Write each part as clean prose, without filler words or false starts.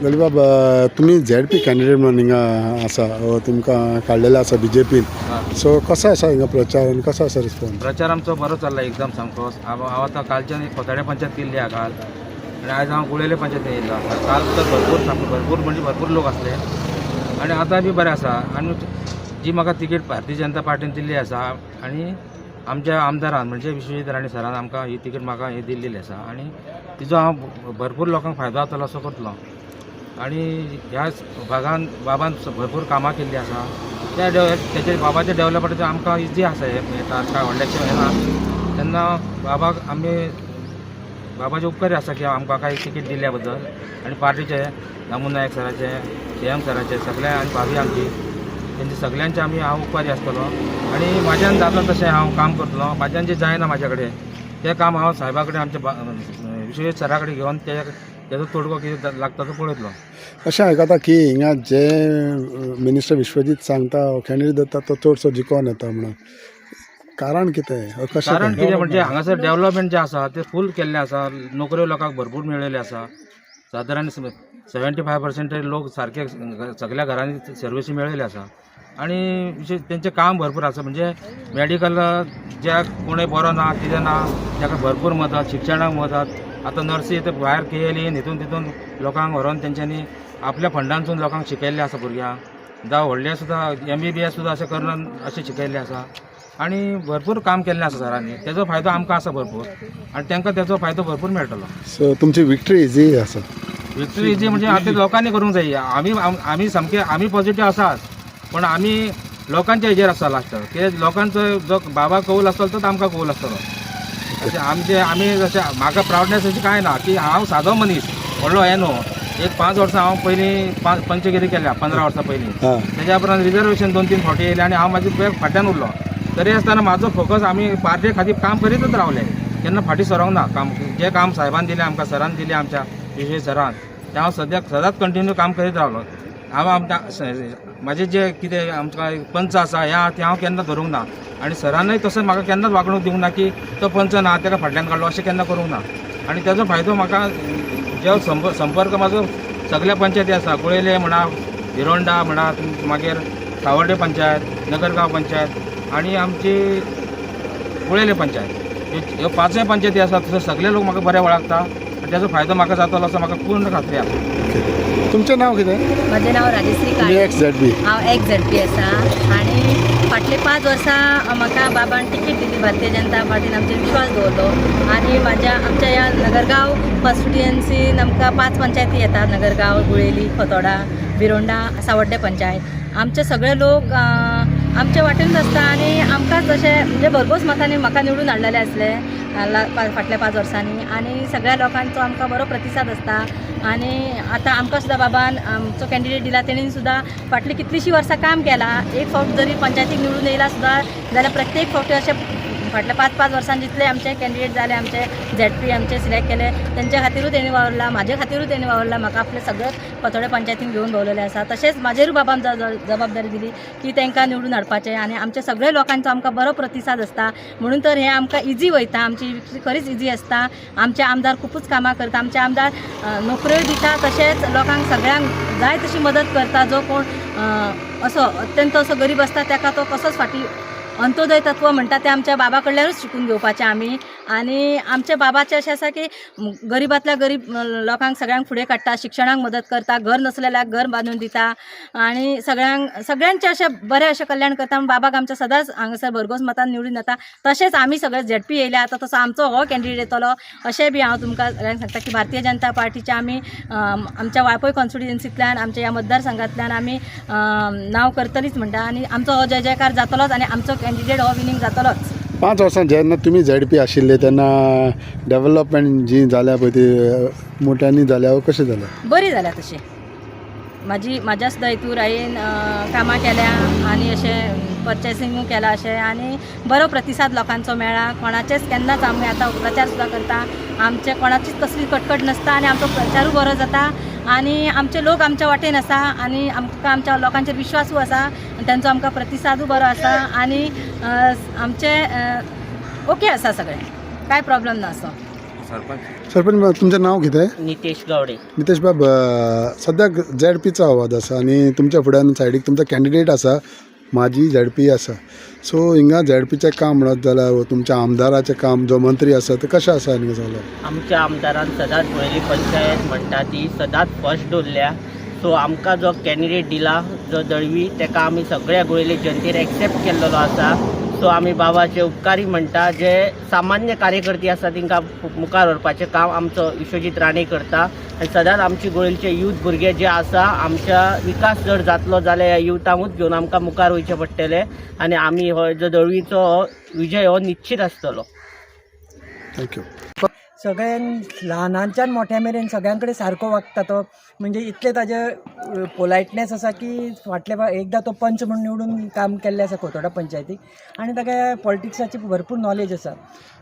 गलीबाब तुम्ही Z P candidate म्हणून हिंगा आसा तुमकां काडलेले आसा BJP सो कसो आसा हिंगा प्रचार आनी कसो आसा रिस्पॉन्स? प्रचार आमचो बरो चल्ला एकदम सामको. हांव आतां कालच्यान खोताडे पंचायत केल्ली आहा काल आनी आयज हांव गुळेले पंचायतीन येयल्लो आसा. काल तर भरपूर सामको भरपूर म्हणजे भरपूर लोक आसले आनी आतां बी बरें आसा. आनी जी म्हाका तिकेट भारतीय जनता पार्टीन दिल्ली आसा आनी आमच्या आमदारान म्हणजे विश्वजीत राणे सरान आमकां ही तिकेट म्हाका ही दिल्ली आसा आनी तिजो हांव भरपूर लोकांक फायदो जातलो असो करतलो. आनी ह्या भागान बाबान भरपूर कामां केल्लीं आसा. तेचे बाबाच्या डेव्हलपमेंटाचें आमकां इजी आसा हे कांय व्हडलेशें हें ना. तेन्ना बाबाक आमी बाबाचे उपकारी आसा की आमकां कांय तिकेट दिल्ल्या बद्दल आनी पार्टीचे दामू नायक सराचे CM सराचे सगळे आनी भाभी आमची तेंचे सगळ्यांचे हांव उपकारी आसतलो आनी म्हाज्यान जाता तशें हांव काम करतलो. म्हाज्यान जें जायना म्हाज्या कडेन तें काम हांव साहेबा कडेन आमच्या विश्वजीत सरा कडेन घेवन तेजो तोडगो कितें लागता तो पळयतलो. अशें आयकता की हिंगा जे मिनिस्टर विश्वजीत सांगता कॅन्डिडेट जाता तो चडसो जिखोन येता म्हणून कारण कितें कशें? कारण कितें म्हणजे हांगासर डेव्हलपमेंट जें आसा तें फूल केल्लें आसा. नोकऱ्यो लोकांक भरपूर मेळयल्ले आसा. सादारण 75% लोक सारके सगळ्या घरांनी सर्विसी मेळयल्ले आसा आनी तेंचें काम भरपूर आसा. म्हणजे मेडिकल ज्याक कोणूय बरो ना कितें ना ताका भरपूर मदत, शिक्षणाक मदत. आतां नर्सी ते भायर KLEन हितून तितून लोकांक व्हरोन तेंच्यांनी आपल्या फंडांतसून लोकांक शिकयल्ले आसा भुरग्यांक. जावं व्हडले सुद्दां MBBS सुद्दां अशें करून अशें शिकयल्ले आसा आनी भरपूर काम केल्लें आसा सरांनी. तेजो फायदो आमकां आसा भरपूर आनी तांकां तेजो फायदो भरपूर मेळटलो. सो तुमची विक्ट्री इजी आसा? विक्ट्री इजी म्हणजे आतां लोकांनी करूंक जाय. आमी सामके आमी पॉझिटिव्ह आसात पण आमी लोकांच्या हेजेर आसा लास्ट. कित्याक लोकांचो जो बाबा कौल आसतलो तोच आमकां कौल आसतलो. अशें आमी जशें म्हाका प्रावडनेस अशी कांय ना की हांव सादो मनीस व्हडलो हें न्हू. एक 5 वर्सां हांव पयलीं पंचगिरी केल्या 15 वर्सां पयलीं. तेज्या उपरांत रिजर्वेशन 2-3 फावटी येयलें आनी हांव म्हाजे बॅग फाट्यान उरलो. तरी आसतना म्हाजो फोकस आमी पार्टी खातीर काम करीतच रावले. केन्ना फाटीं सरोंक ना. काम जें काम साहेबान दिलें आमकां सरान दिलें आमच्या विश्वजीत सरान तें हांव सदांच कंटिन्यू काम करीत रावलो. हांव आमच्या म्हाजें जें कितें आमकां पंच आसा तें हांव केन्ना धरूंक ना आनी सरानय तसो म्हाका केन्नाच वागणूक दिवंक ना की तो पंच ना ताका फाटल्यान काडलो अशें केन्ना करूंक ना. आनी तेजो फायदो म्हाका जो संपर्क म्हाजो सगळ्या पंचायती आसा. गुळेले म्हणा, भिरोंडा म्हणा, मागीर सावर्डे पंचायत, नगरगांव पंचायत आनी आमची गुळेले पंचायत ह्यो 5 पंचायती आसा. तसो सगळे लोक म्हाका बरे वळखता आनी तेजो फायदो म्हाका जातलो असो म्हाका पूर्ण खात्री आसा. तुमचें नांव कितें? म्हजें नांव राजश्री काळे. हांव एक्स ZP आसा आनी फाटले 5 वर्सां म्हाका बाबान तिकेट दिली. भारतीय जनता पार्टीन आमचेर विश्वास दवरलो आनी आमच्या ह्या नगरगांव कॉन्स्टिट्युएन्सीन आमकां 5 पंचायती येतात. नगरगांव, गुळेली, खोतोडा, भिरोंडा, सावर्डे पंचायत. आमचे सगळे लोक आमच्या वाटेनच आसता आनी आमकांच जशें म्हणजे भरघोस मतांनी म्हाका निवडून हाडलेले आसले फाटल्या 5 वर्सांनी आनी सगळ्या लोकांचो आमकां बरो प्रतिसाद आसता. आनी आतां आमकां सुद्दां बाबान आमचो कॅन्डिडेट दिला तेणीन सुद्दां फाटलीं कितलींशीं वर्सां काम केलां. एक फावट जरी पंचायतीक निवडून येयला सुद्दां जाल्यार प्रत्येक फावटी अशें फाटल्या 5-5 वर्सां जितले आमचे कॅन्डिडेट जाले आमचे ZP आमचे सिलेक्ट केले तेंच्या खातीरूच तेणी वावरला. म्हाजे खातीरूच तेणी वावरला. म्हाका आपले सगळे खोतोडे पंचायतीन घेवन भोंवलेले आसा. तशेंच म्हाजेरूय बाबान जबाबदारी दिली की तांकां निवडून हाडपाचें आनी आमच्या सगळे लोकांचो आमकां बरो प्रतिसाद आसता. म्हणून तर हें आमकां इजी वयता. आमची विक्ट्री खरीच इजी आसता. आमचे आमदार खूबच कामां करता. आमचे आमदार नोकऱ्यो दिता तशेंच लोकांक सगळ्यांक जाय तशी मदत करता. जो कोण असो अत्यंत असो गरीब आसता ताका तो कसोच फाटीं अंत्योदय तत्व म्हणटा ते आमच्या बाबा कडल्यानूच शिकून घेवपाचें आमी. आनी आमच्या बाबाचें अशें आसा की गरीबांतल्या गरीब लोकांक सगळ्यांक फुडें काडटा, शिक्षणाक मदत करता, घर नसलेल्याक घर बांदून दिता आनी सगळ्यांचें अशें बरें अशें कल्याण करता. बाबाक आमच्या सदांच हांगासर भरघोस मतान निवडून येता. तशेंच आमी सगळे ZP येयले आतां तसो आमचो हो कॅन्डिडेट येतलो अशें बी हांव तुमकां सगळ्यांक सांगता की भारतीय जनता पार्टीचे आमी आमच्या वाळपय कॉन्स्टिट्युएन्सींतल्यान आमच्या ह्या मतदारसंघांतल्यान आमी नांव करतलींच म्हणटा आनी आमचो हो जय जयकार जातलोच आनी आमचो कॅन्डिडेट हो विनींग जातलोच. 5 वर्सां जेन्ना तुमी ZP आशिल्ले तेन्ना डेव्हलपमेंट जी जाल्या पळय ती मोठ्यांनी जाल्या कशें जाल्या? बरी जाल्या तशी. म्हाज्या सुद्दां हितूर हांवें कामां केल्या आनी अशें पर्चेसिंगूय केलां अशें आनी बरो प्रतिसाद लोकांचो मेळ्ळा. कोणाचेच केन्नाच आमी आतां प्रचार सुद्दां करता. आमचे कोणाचीच कसली कटकट नासता आनी आमचो प्रचारूय बरो जाता आनी आमचे लोक आमच्या वाटेन आसा आनी आमकां आमच्या लोकांचेर विश्वासूय आसा. तांचो आमकां प्रतिसादूय बरो आसा आनी आमचे ओके आसा सगळें. कांय प्रॉब्लेम ना असो. सरपंच सरपंच तुमचें नांव कितें? नितेश गावडे. नितेश बाब, सद्याक झेडपीचो आवाज आसा आनी तुमच्या फुड्यान सायडीक तुमचो कॅन्डिडेट आसा, माझी झेडपी आसा. सो हिंगा झेडपीचें काम म्हणत जाल्यार तुमच्या आमदाराचें काम जो मंत्री आसा ते कशें आसा हिंगा जाल्यार? आमच्या आमदारान सदांच पयली पंचायत म्हणटा ती सदांच फर्स्ट दवरल्या. सो आमकां जो कॅन्डिडेट दिला जो दळवी ताका आमी सगळ्या गोंयले जनतेन एक्सेप्ट केल्लो आसा. सो आमी बाबाचे उपकारी म्हणटा. जे सामान्य कार्यकर्ते आसा तांकां मुखार व्हरपाचें काम आमचो विश्वजीत राणे करता. आनी सदांच आमचे गोंयचे यूथ भुरगे जे आसा आमच्या विकास जर जातलो जाल्यार ह्या युथांकूच घेवन आमकां मुखार वयचें पडटलें आनी आमी हो जो दळवीचो विजय हो निश्चित आसतलो. थँक्यू. सगळ्यां ल्हानांच्यान मोठ्या मेरेन सगळ्यां कडेन सारको वागता तो. म्हणजे इतले ताजे पोलायटनेस आसा की एकदां तो पंच म्हणून निवडून काम केल्लें आसा खोतोडा पंचायतीक आनी ताका पॉलिटिक्साची भरपूर नॉलेज आसा.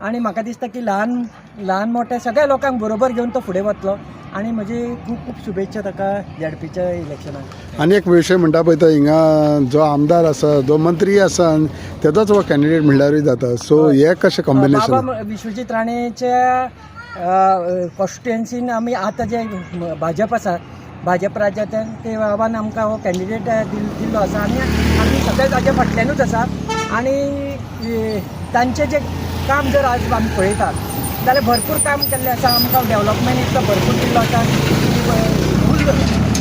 आनी म्हाका दिसता की ल्हान मोठ्या सगळ्या लोकांक बरोबर घेवन तो फुडें वतलो. आनी म्हजी खूब खूब शुभेच्छा ताका झेडपीच्या इलेक्शनाक. आनी एक विशय म्हणटा पळय तो हिंगा जो आमदार आसा जो मंत्री आसा तेजोच हो कॅन्डिडेट म्हणल्यारूय जाता. सो हे कशें कॉम्बिनेशन? बाबा विश्वजीत राणेच्या कॉन्स्टिट्युएन्सीन आमी आतां जे भाजप आसा भाजप राज्यांतल्यान ते बाबान आमकां हो कॅन्डिडेट दिल्लो आसा आनी आमी सगळे ताजे फाटल्यानूच आसा. आनी तांचें जें काम जर आज आमी पळयतात जाल्यार भरपूर काम केल्लें आसा. आमकां डेवलॉपमेंट इतलो भरपूर दिल्लो आसा. फूल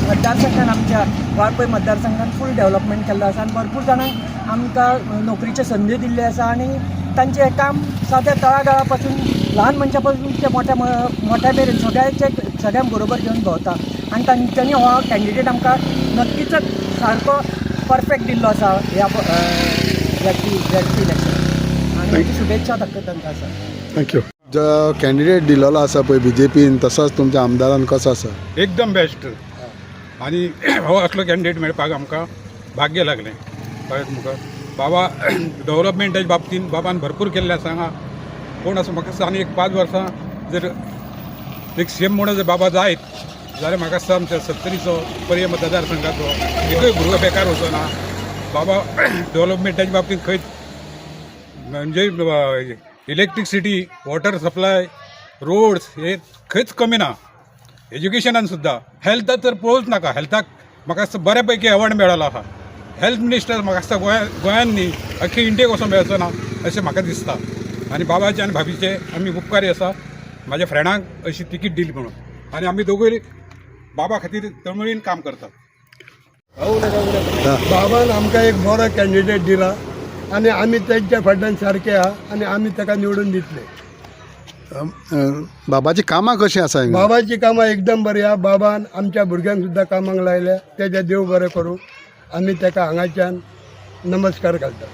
मतदारसंघान आमच्या वाळपय मतदारसंघान फूल डेवलॉपमेंट केल्लो आसा आनी भरपूर जाणांक आमकां नोकरीच्यो संदी दिल्ल्यो आसा. आनी तांचें हें काम साद्या तळागाळा पासून ल्हान मनशा पासून ते मोठ्या मेरेन सगळ्यांक बरोबर घेवन भोंवता. आनी तांच्यांनी हो कॅन्डिडेट आमकां नक्कीच सारको परफेक्ट दिल्लो आसा ह्या इलेक्शन. आनी तांची शुभेच्छा तांकां आसा. थँक्यू. जो कॅन्डिडेट दिलेलो आसा पळय BJPन तसोच तुमच्या आमदारान कसो आसा? एकदम बेस्ट. आनी हो असलो कॅन्डिडेट मेळपाक आमकां भाग्य लागलें. कळ्ळें तुमकां? बाबा डेवलॉपमेंटाच्या बाबतींत बाबान भरपूर केल्लें आसा हांगा. पूण असो म्हाका दिसता आनी एक 5 वर्सां जर एक CM म्हणून जर बाबा जायत जाल्यार म्हाका दिसता आमच्या 70चो पर्य मतदारसंघाचो एकूय भुरगो बेकार वचो ना. बाबा डेवलॉपमेंटाच्या बाबतींत खंयच म्हणजे इलेक्ट्रिसिटी, वॉटर सप्लाय, रोड्स हे खंयच कमी ना. एज्युकेशनान सुद्दां हेल्थाक तर पळोवच नाका. हेल्थाक म्हाका दिसता बऱ्या पैकी अवॉर्ड मेळ्ळो आहा. हेल्थ मिनिस्टर म्हाका दिसता गोंयांत न्ही अख्खे इंडियेक वचून मेळचो ना अशें म्हाका दिसता. आनी बाबाचे आनी भाभीचे आमी उपकारी आसा. म्हाज्या फ्रेंडाक अशी तिकीट दिली म्हणून आनी आमी दोगूय बाबा खातीर तळमळीन काम करतात. बाबान आमकां एक बरो कॅन्डिडेट दिला आनी आमी तेंच्या फाटल्यान सारके आहा आनी आमी ताका निवडून दितले. बाबाची कामां कशीं आसा हिंगा? बाबाची कामां एकदम बरी आहा. बाबान आमच्या भुरग्यांक सुद्दां कामाक लायल्या. तेजे देव बरें करूं. आमी ताका हांगाच्यान नमस्कार घालतात.